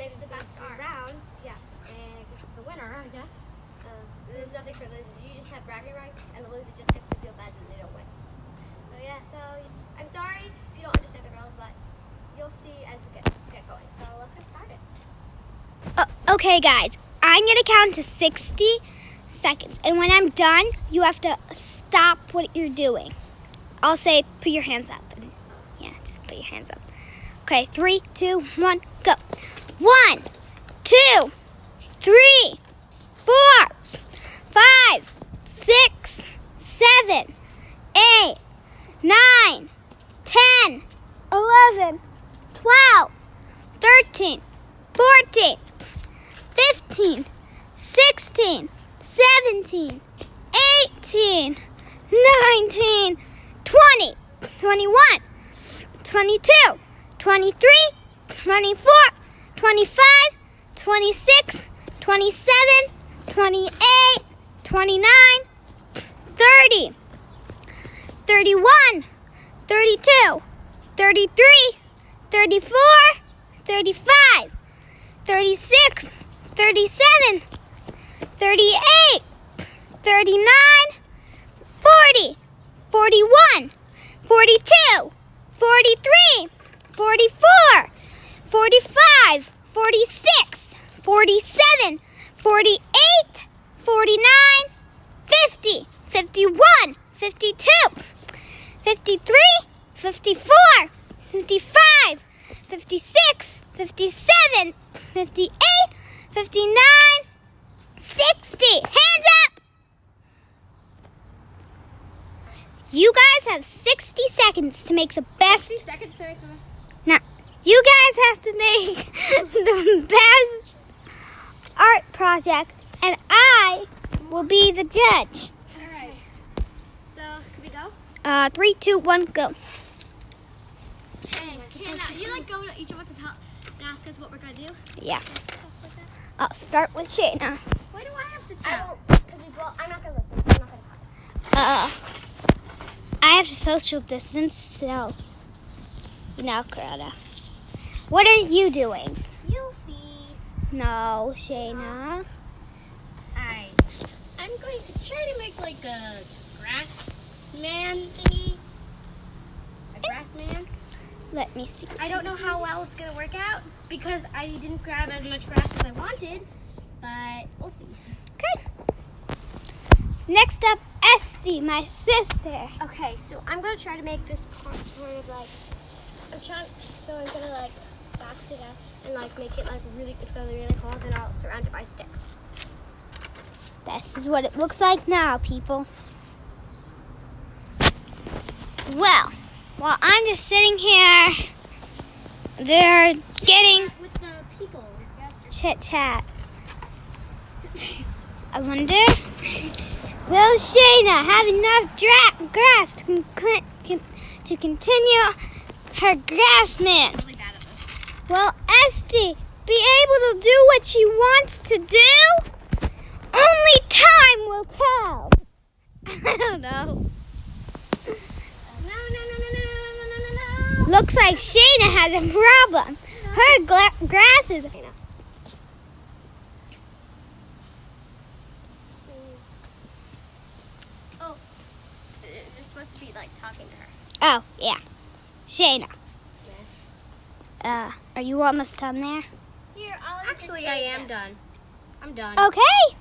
makes the best rounds. Yeah, and the winner, I guess. There's nothing for losers. You just have bragging rights, and the loser just gets to feel bad that they don't win. So yeah, so I'm sorry if you don't understand the rules, but you'll see as we get going. So let's get started. Okay, guys, I'm gonna count to 60 seconds, and when I'm done, you have to stop what you're doing. I'll say, put your hands up. And yeah, just put your hands up. Okay, 3, 2, 1, go. 1, 2, 3, 4, 5, 6, 7, 8, 9, 10, 11, 12, 13, 14, 15, 16, 17, 18, 19, 20, 21, 22, 23, 24, 25, 26, 27, 28, 29, 30, 31, 32, 33, 34, 35, 36, 37, 38, 39, 40, 41, 42, 43, 44, 45, 46, 47, 48, 49, 50, 51, 52, 53, 54, 55, 56, 57, 58, 59, 60. Hands up! You guys have 60 seconds to make the best. 60 seconds to make the Now, you guys have to make the best art project, and I will be the judge. Alright. So, can we go? 3, 2, 1, go. Hey, can you go to each of us and ask us what we're going to do? Yeah. I'll start with Shayna. Why do I have to tell? I'm not going to listen. I'm not going to talk. I have to social distance, so, Corona. What are you doing? You'll see. No, Shayna. Alright. I'm going to try to make like a grass man thingy. A grass man. Let me see. I don't know how well it's going to work out because I didn't grab as much grass as I wanted, but we'll see. Okay. Next up, Esty, my sister. Okay, so I'm going to try to make this part of like, I'm going to like box it up and like make it like really, it's going to be really cold and I'll surround it by sticks. This is what it looks like now, people. Well, while I'm just sitting here, they're getting With the people. chit-chat. I wonder, will Shayna have enough grass to continue her grass man? Really bad at this. Will Esty be able to do what she wants to do? Only time will tell. I don't know. No. Looks like Shayna has a problem. Her grass is... Oh, you're supposed to be like talking to her. Oh, yeah. Shayna, Yes. are you almost done there? Here, actually, I am done. I'm done. Okay.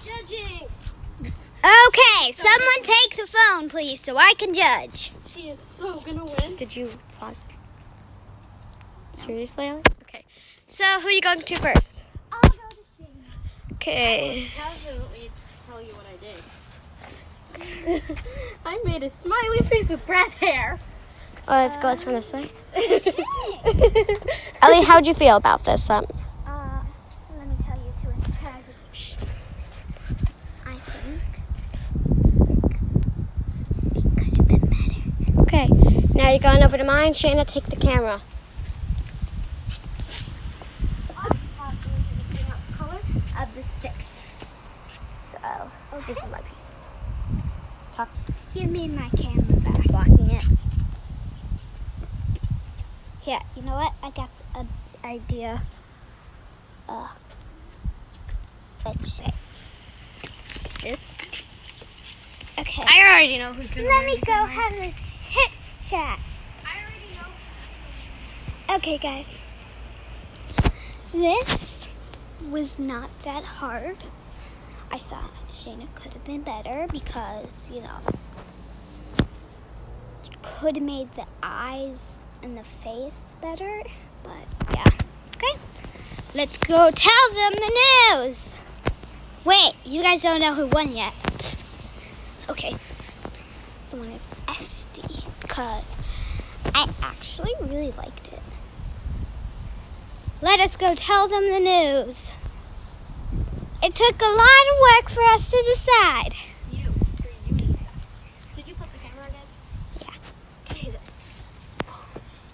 Judging. Okay, someone take the phone, please, so I can judge. She is so gonna win. Did you pause? Seriously, Ellie? Okay. So, who are you going to first? I'll go to Shayna. Okay. Definitely tell you what I did. I made a smiley face with grass hair. Oh, let's go from this way. Ellie, how'd you feel about this? Let me tell you to integrity. I think it could have been better. Okay, now you're going over to mine. Shayna, take the camera. Color of the sticks. So, this is my piece. Talk. Give me my camera back. Blocking it. Yeah, you know what? I got an idea. Okay. Oops. Okay. I already know who's gonna Let me go have a chit chat. I already know. Okay, guys. This was not that hard. I thought Shayna could have been better because, could have made the eyes and the face better. But, yeah. Okay. Let's go tell them the news. Wait, you guys don't know who won yet. Okay. The one is Esty because I actually really liked it. Let us go tell them the news. It took a lot of work for us to decide. You decide. Did you flip the camera again? Yeah. Okay.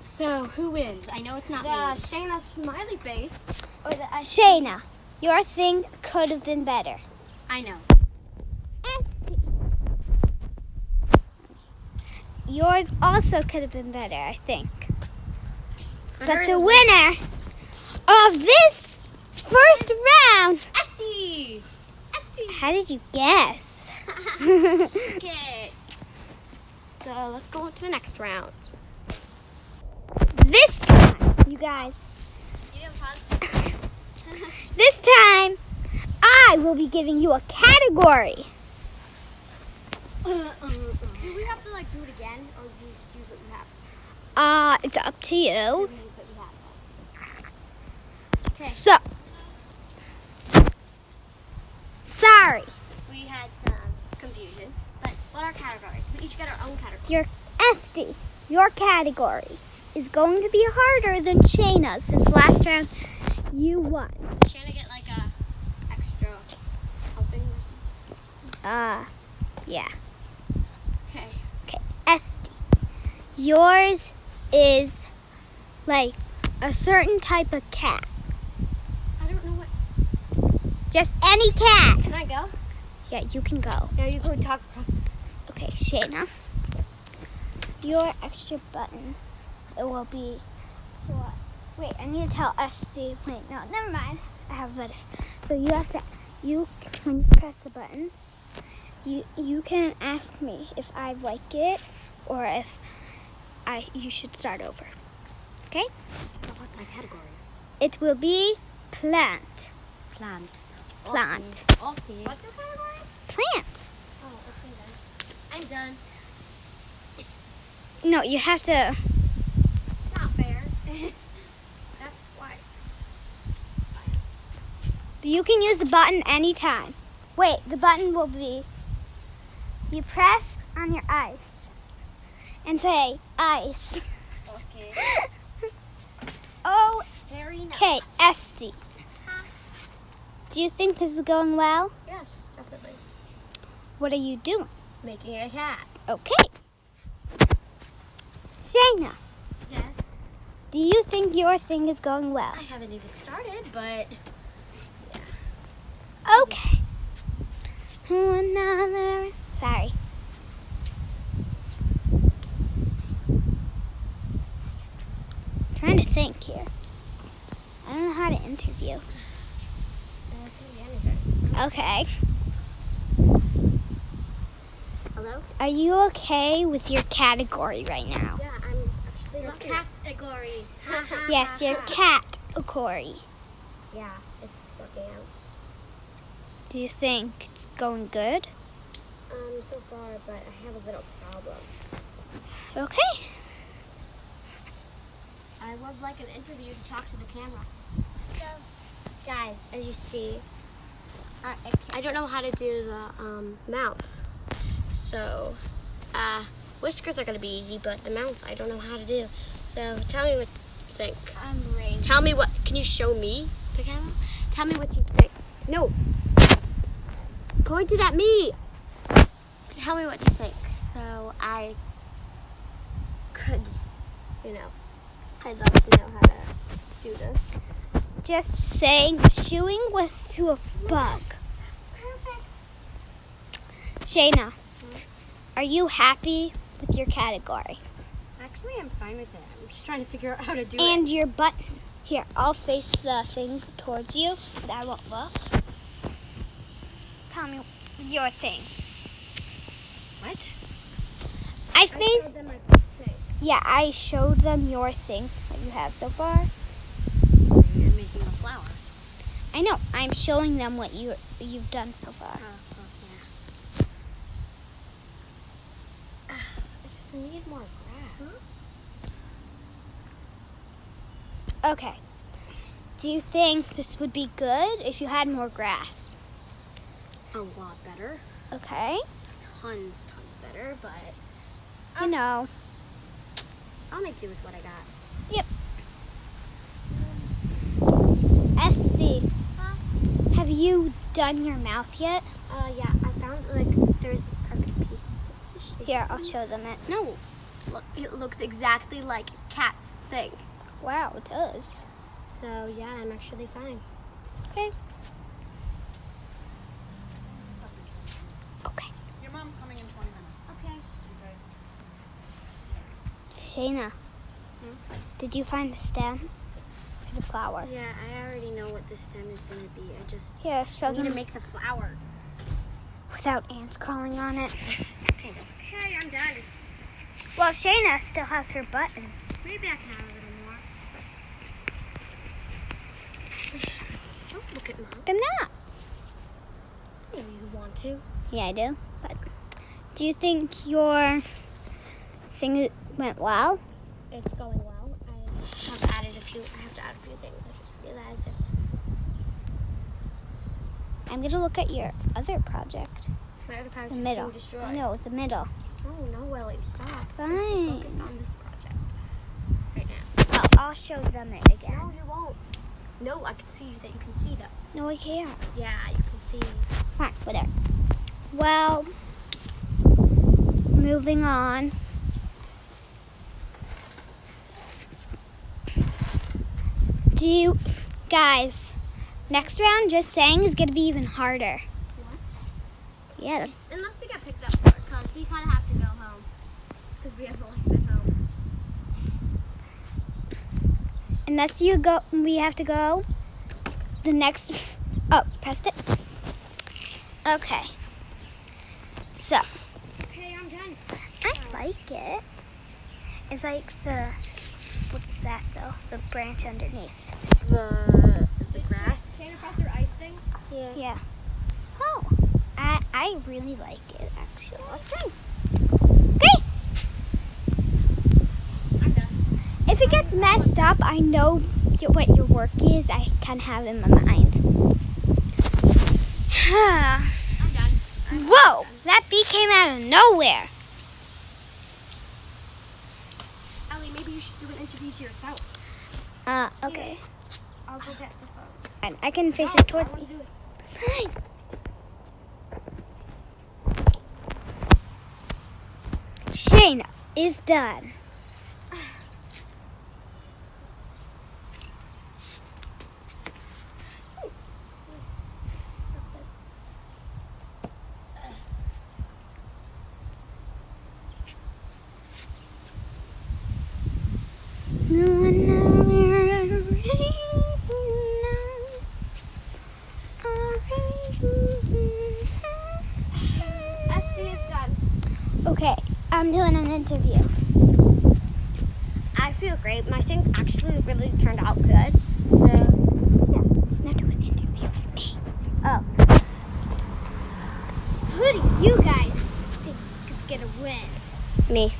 So, who wins? I know it's not The me. Shayna smiley face. Or the Shayna, your thing could have been better. I know. Esty. Yours also could have been better, I think. But the winner of this first round. Esty. Esty. How did you guess? Okay. So, let's go on to the next round. This time, you guys, You have fun? this time, I will be giving you a category. Do we have to do it again, or do you just use what you have? It's up to you. We use what you have. Okay. So, sorry, We had some confusion, but what are categories? We each get our own category. your Esty, your category is going to be harder than Shayna's since last round you won. Does Shayna get a extra helping? Yeah. Okay. Okay, Esty, yours is like a certain type of cat. I don't know what. Just any cat. Can I go? Yeah, you can go. No, you go talk. Okay, Shayna, your extra button, it will be what? Wait, I need to tell Esty. Wait, no, never mind. I have a button. So you have to, when you press the button, you can ask me if I like it or if you should start over. Okay? What's my category? It will be plant. Plant. Plant. Okay. What's your category? Plant. Oh, okay then. I'm done. No, you have to. It's not fair. That's why. You can use the button anytime. Wait, the button will be, you press on your ice and say ice. Okay. Oh, Very nice. okay, Esty. Do you think this is going well? Yes, definitely. What are you doing? Making a cat. Okay. Shayna, Yeah. do you think your thing is going well? I haven't even started, but Okay. Sorry. Trying to think here. I don't know how to interview. Okay. Hello? Are you okay with your category right now? Yeah, I'm actually your loving it. category. Yes, your category. Yeah, it's working out. Do you think it's going good? So far, but I have a little problem. Okay. I would like an interview to talk to the camera. So, guys, as you see, I don't know how to do the mouth. So, whiskers are going to be easy, but the mouth I don't know how to do. So, tell me what you think. I'm ready. Tell me what, can you show me the camera? Tell me what you think. No. Point it at me. Tell me what you think. So, I could, I'd love to know how to do this. Just saying, chewing was to a bug. Perfect. Shayna, are you happy with your category? Actually, I'm fine with it. I'm just trying to figure out how to do it. And your button? Here, I'll face the thing towards you, but I won't look. Tell me your thing. What? I showed faced. them my thing. Yeah, I showed them your thing that you have so far. You're making a flower. I know. I'm showing them what you've done so far. I just need more grass. Okay. Do you think this would be good if you had more grass? A lot better. Okay. Tons better, but You know. I'll make do with what I got. Esty, Huh? have you done your mouth yet? Yeah, I found there's this perfect piece. Here, I'll show them it. No, look, it looks exactly like Cat's thing. Wow, it does. So yeah, I'm actually fine. Okay. Okay. Your mom's coming in 20 minutes. Okay. Shayna, did you find the stem for the flower? Yeah, I already know what the stem is going to be. I just Here, show need to them make the flower. without ants crawling on it. Okay, go. Okay, I'm done. Well, Shayna still has her button. Maybe I can add a little more. Don't look at Mom. I'm not. Maybe you want to. Yeah, I do. But do you think your thing went well? It's going well. I have to add a few things. I just realized it. I'm gonna look at your other project. My other project The is middle. being destroyed. I know, the middle. No, Willie, stop. Fine. Focus on this project right now. Well, I'll show them it again. No, you won't. No, I can see that you can see that. No, I can't. Yeah, you can see. Fine, whatever. Well, moving on. Do you guys, next round, just saying, is going to be even harder. What? Yeah, that's, Unless we get picked up for it, because we kind of have to go home. Because we have to leave at home. unless you go, we have to go. The next, oh, pressed it. Okay. So, Okay, I'm done. I like it. It's like the, what's that though? The branch underneath. The grass. Shannon across her ice thing. Yeah. Yeah. Oh, I really like it actually. Okay. Okay. I'm done. If it gets messed up, I know what your work is. I can have in my mind. I'm done. Whoa! That bee came out of nowhere. Ellie, maybe you should do an interview to yourself. Okay. I'll go get the phone. And I can face it towards me. Do it. Fine. Shayna is done. No one Esty is done. Okay, I'm doing an interview. I feel great. My thing actually really turned out good. So, Yeah, now do an interview with me. oh. Who do you guys think is gonna win? Me.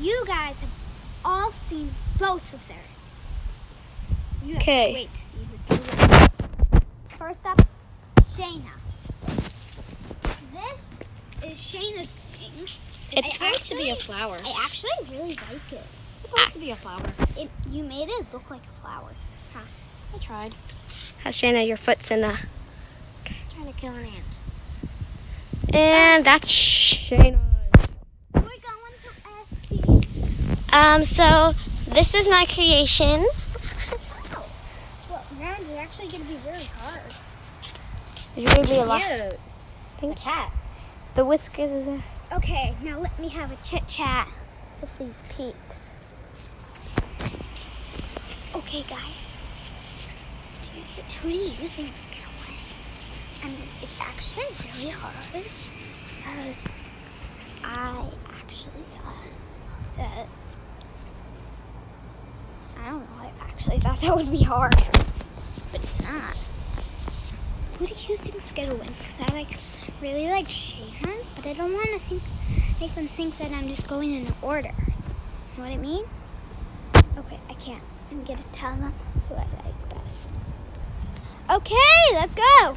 You guys have all seen both of theirs. You have Okay. to wait to see who's gonna win. First up, Shayna. This is Shayna's thing. It's I supposed to be a actually- flower. I actually really like it. It's supposed to be a flower. You made it look like a flower. I tried. How's Shayna? Your foot's in the. Trying to kill an ant. And that's Shayna. We're going to Estes. So this is my creation. Well, round is actually going to be very hard. There's going to be a lot. Cute. It's a cat. The whiskers is a. Okay, now let me have a chit chat with these peeps. Okay, guys. Who do you think's gonna win? I mean, it's actually really hard because I actually thought that that would be hard, but it's not. Who do you think's gonna win? Because I really like Shayna's, but I don't want to make them think that I'm just going in order. You know what I mean? Okay, I can't. I'm gonna tell them who I like best. Okay, let's go.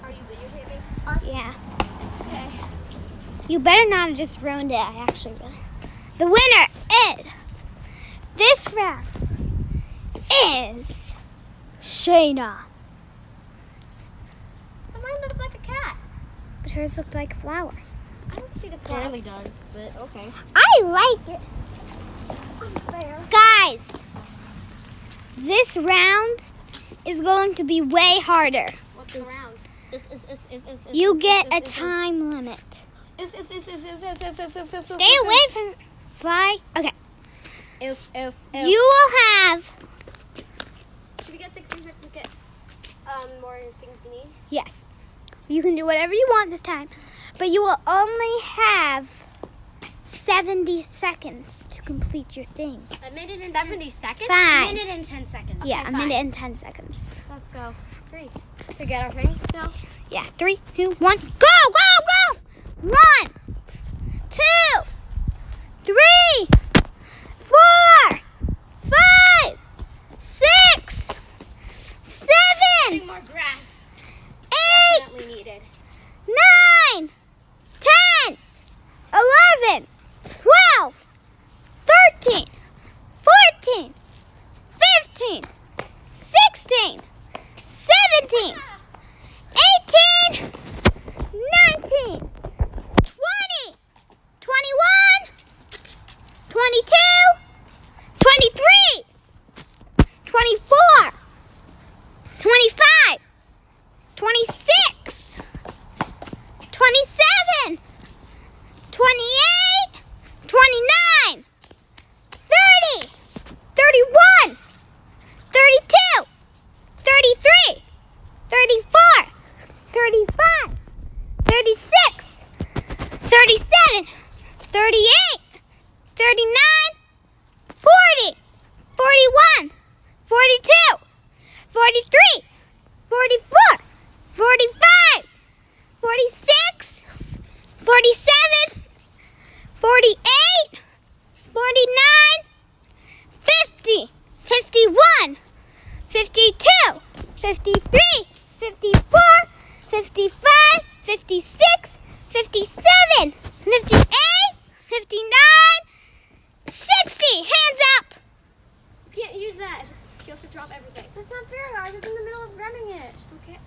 Are you videotaping us? Yeah. Okay. You better not have just ruined it. I actually really. The winner is this round is Shayna. But mine looks like a cat. But hers looked like a flower. I don't see the It cat. really does, but okay. I like it. Unfair. Guys, this round is going to be way harder. What's the round? You get a time limit. Stay away from fly. Okay. If. You will have, Should we get 16 seconds to get more things we need? yes, you can do whatever you want this time, but you will only have 70 seconds to complete your thing. A minute and 70 seconds? Fine. A minute and 10 seconds. Yeah, a fine. minute and 10 seconds. Let's go. 3. To get our things? No. Yeah, 3, 2, 1, go, go, go! 1, 2, 3, 4, 5, 6, 7, More grass. 8, Definitely needed. 9, 10, 11, 12, 13, 14, 15, 16, 17, 18, 19, 20, 21, 22, 23, 24, 25, 26, 27, 28, 29, 30, 31, 32, 33, 34, 35, 36, 37, 38, 39, 40, 41, 42, 43, 44, 45, 46, 47, 48, 49, 50, 51, 52, 53, 54, 55, 56, 57, 58, 59, 60. Hands up. You can't use that. You have to drop everything. That's not fair. I was in the middle of running it. It's okay.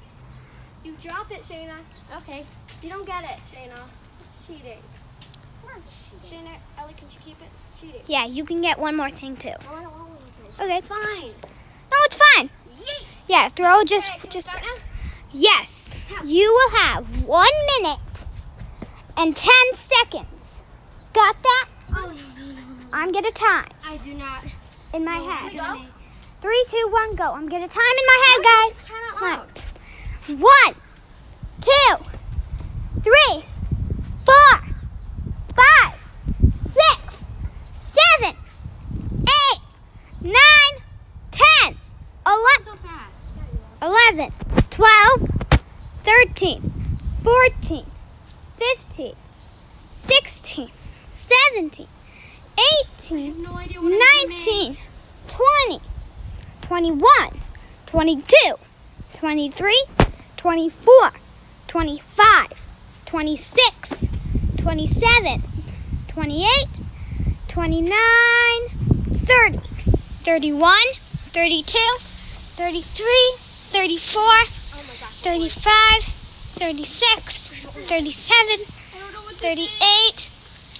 You drop it, Shayna. Okay. You don't get it, Shayna. It's cheating. Shayna, Ellie, can you keep it? It's cheating. Yeah, you can get one more thing too. Oh, I don't want one thing. Okay. Fine. No, it's fine. Yeah, throw just. Okay, can we start now? Yes. You will have 1 minute and 10 seconds. Got that? Oh, no. I'm gonna time I do not. in my Here head. we go. 3, 2, 1, go. I'm gonna time in my head, guys. Count out Come loud. on. 1, 2, 3, 4, 5, 6, 7, 8, 9, 10, 11, So fast. 11, 12, 13, 14, 15, 16, 17, 18, No idea what I'm doing. 19, 20, 21, 22, 23, 24, 25, 26, 27, 28, 29, 30, 31, 32, 33, 34, Oh my gosh. 35, 36, 37, 38,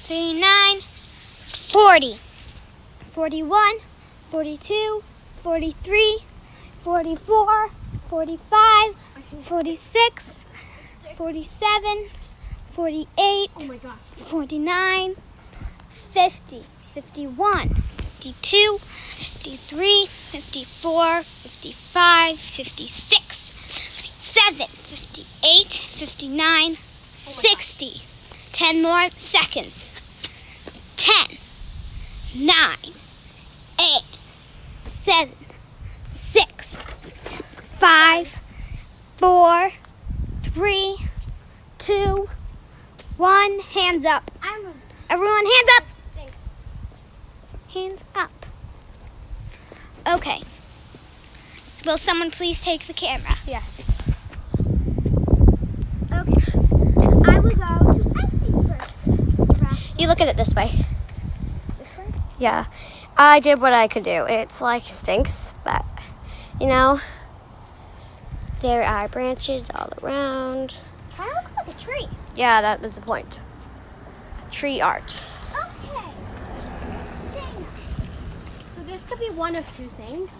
39, 40, 41, 42, 43, 44, 45, 46, 47, 48, Oh my gosh. 49, 50, 51, 52, 53, 54, 55, 56, 57, 58, 59, 60. 10 more seconds. 10, 9, 8, 7, 6, 5, 4, 3, 2, 1. Hands up. Everyone, hands up. Stinks. Hands up. Okay. Will someone please take the camera? Yes. Okay. I will go to Estes first. You look at it this way. This way? Yeah. I did what I could do. It's like stinks, but you know, there are branches all around. Kind of looks like a tree. Yeah, that was the point. Tree art. Okay. Dana. So this could be one of two things.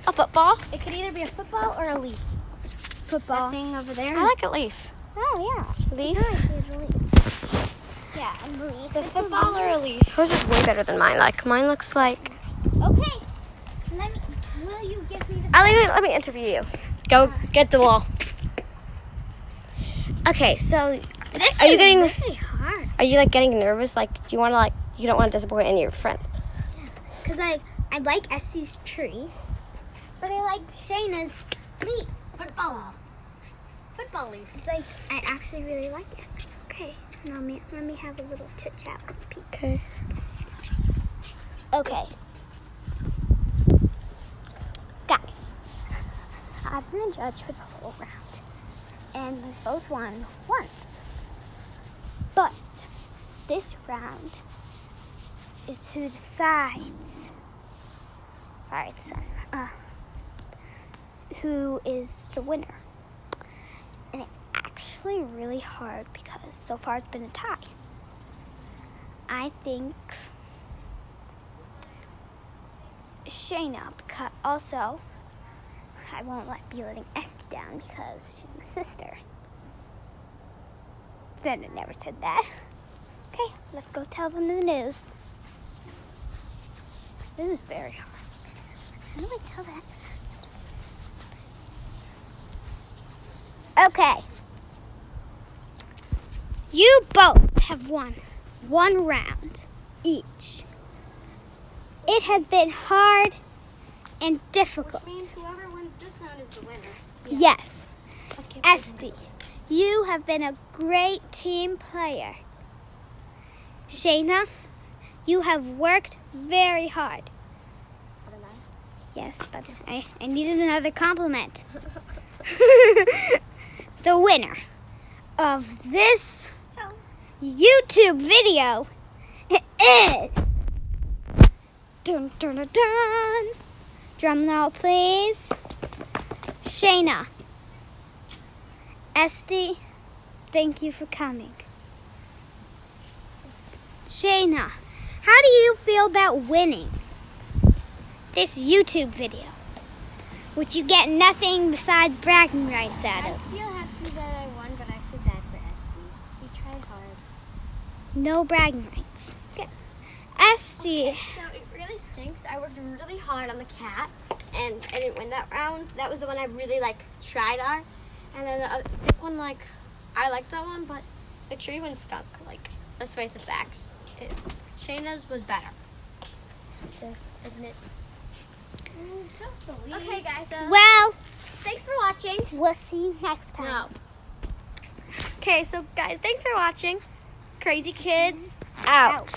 A football? It could either be a football or a leaf. Football. That thing over there. I like a leaf. Oh, yeah. Leaf? Now I see it's a leaf. Yeah, I believe The it's football a or a leaf? Yours is way better than mine. Like mine looks like. Okay. Will you give me the Let me interview you. Go get the wall. Okay, so This are you is getting? really hard? Are you like getting nervous? Like, do you want to like? You don't want to disappoint any of your friends. Because I like Essie's tree, but I like Shayna's leaf. Football leaf. It's like, I actually really like it. Okay, now let me have a little chit chat with Pete. Okay. Okay. Guys, I've been a judge for the whole round, and we both won once. But this round is who decides. Alright, son. Who is the winner? And it's actually really hard because so far it's been a tie. I think Shayna, because also I won't be letting Esty down because she's my sister. Then I never said that. Okay, let's go tell them the news. This is very hard. How do I tell that? Okay. You both have won one round each. It has been hard and difficult. Which means whoever wins this round is the winner. Yes. Okay. Esty, you have been a great team player. Shayna, you have worked very hard. Yes, but I needed another compliment. The winner of this YouTube video is... Dun, dun, dun, dun. Drum roll, please. Shayna. Esty, thank you for coming. Shayna, how do you feel about winning this YouTube video, which you get nothing besides bragging rights out I of? feel happy that I won, but I feel bad for Esty. She tried hard. No bragging rights. Good. Esty. So it really stinks. I worked really hard on the cat, and I didn't win that round. That was the one I really tried on. And then the thick one, I liked that one, but the tree one stunk. Let's face the facts. Shayna's was better. Just admit. Okay, guys. Well, Thanks for watching. we'll see you next time. No. Okay, so guys, thanks for watching. Crazy Kids out.